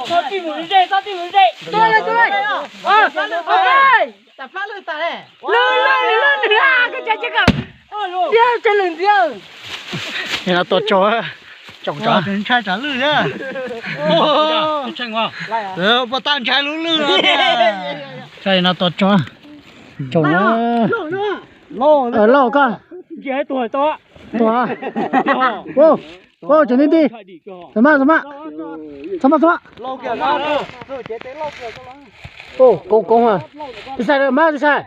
Cho tìm một dây, cho tìm một dây. Tôi đây. Ok. Tập phát lên ta này. Lên à, cái trái cầm. Tiêu chân lưng tiêu. Thì nó to chó. Chồng chó. Đến trai trả lư nhá. Chân vào. Bà tan trai lư lư rồi. Cái nó to chó. Chồng nó. Lô con. Chế tuổi to. To. Ô. Ô, trở nên đi.什么？Lâu kìa lâu. Rồi chế tế lâu kìa cho lắm. Ô, công à. Đi sai rồi, má đi sai.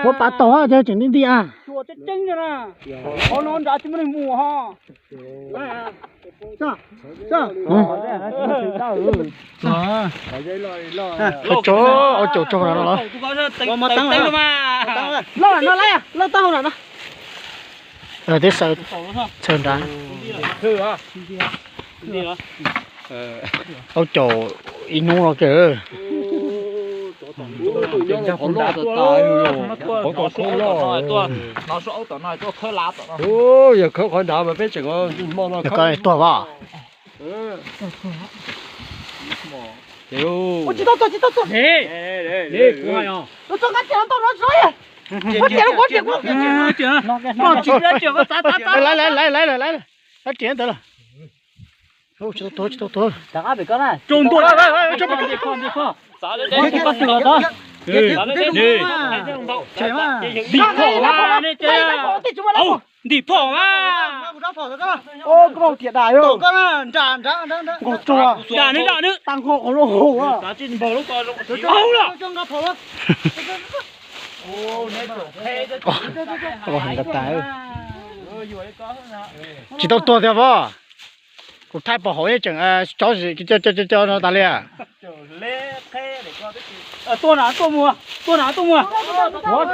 Có bắt tàu à, cho trở nên đi à. Chùa chết chân rồi nè. Nó đã chúng mình mùa ha. Sao? Chỗ nó. Có một tăng rồi mà. Nó lấy à? Nó tao nào nó? Thế sợ ra. Thử à? Đi đó. Ôi chỗ inu rồi kìa. Nó số tao nói tôi khơi lá tao. Ôi, giờ khơi khỏi đảo mà biết chừng có mò nó. Cái to vào. Ôi, chị tao. Đi, cũng hay không? Nó cho cái tiền tao nó rồi à? Có tiền. Còn chỉ ra chưa có tá. Lấy. Nó chuyển tới rồi. Ô, tôi. Đã bị con này. Trùng tôi. Đi con. Sao đấy? Đi con sửa đó. Đi. Chạy mà. Đi phỏ mà đi chơi. Ô, đi phỏ mà. Ô, có bao tiền đại rồi. Tổ con à, tràn. Có chùa. Đà nữa. Tăng hộ có lô hổ à. Cá chín bò lúc con. Không là. Trong nó phổ á. Ô, nét tổ phê cho Có hình gặp tài. Chỉ tao to theo vào. Cũng thay bỏ hỏi chẳng chó gì cho nó ta liền. Lê phê để con cái tôi mua. Ủa, xuống. Ôi,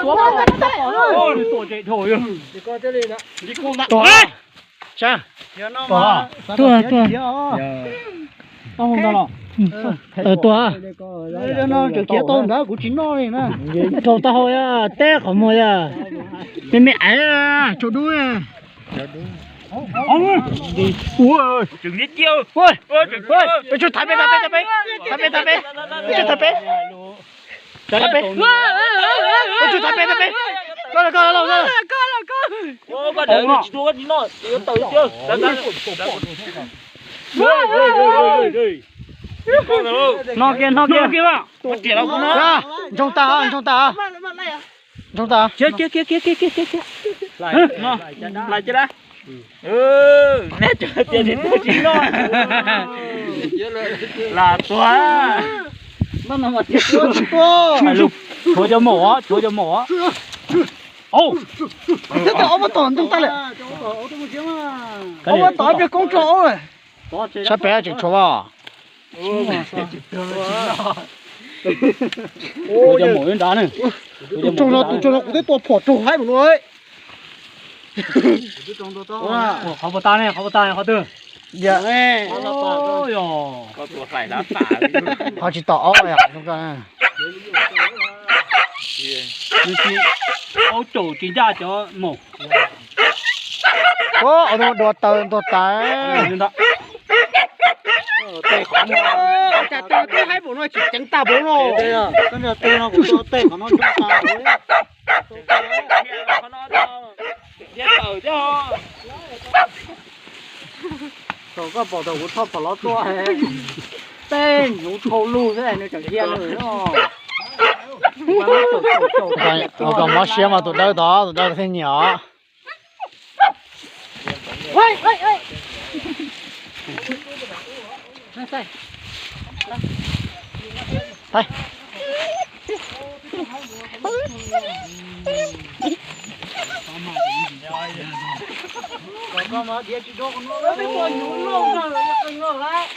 tổ chạy thổi rồi. Đi coi cái gì đó. Đi con đã. To. Cha. To. To. Tao không ra nào. To. Đây nó chỗ kia tôm đó của chính nó này nè. Chỗ tao hỏi à, té khỏi mồi à. Mẹ à, chỗ đuôi à. Ông đi. Ui, chừng biết chiêu. Ôi, chú thả bê. Chú thả bê. Con. Ô, con đợi xuống đi nó. Tự chưa. Nó kia mà. Con tiền đâu con nó. Ra, trong ta. Kia. Lại chưa đã. Nét chờ tiền thì tôi chỉ nó. Là quá. Nó nằm ở thiệt to. Phải lục. Thôi cho mỏ. Ô. Thế thì ông tổn chúng ta lại. Ông tỏi cho con trâu rồi. Sao bé chịu cho vào. Ô, cho mỏ lên đá này. Trâu nó cũng thấy to phỏ trâu hay một rồi. Không có ta này, họ tư. Dạ nghe. Ôi dồi. Có tuổi phải lá phả. Họ chỉ tỏ rồi à, chúng ta. Ô chủ chính ra cho mổ. Ô, đồ tờ. Tê khó mà. Chả tê hay bộ nó chỉ tránh ta bố rồi. Đây à, cái này tê nó cũng có tê của nó chúng ta đấy. Cậu có bỏ đầu của thọ bỏ nó to hay. Tên nó thô lu thế này nó chẳng hiện nữa nó. Còn mất xe mà tụi đó thế nhỏ. Ôi. Đây. Đây. Còn mà địa chỉ đó nó biết bao nhiêu lâu rồi nó lại.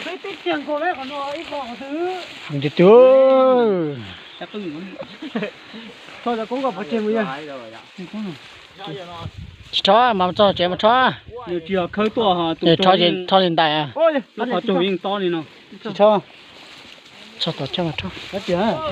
Thấy tích tiền của nó còn nó ít bỏ thứ. Mình chết chưa. Thôi là cũng gặp phải tiền bây giờ. Cho mà cho trẻ mà cho. Nhiều chiều khơi to hả? Cho lên đại à. Ôi, nó có chủ in to đi nào. Cho. Cho mà cho. Hết chưa?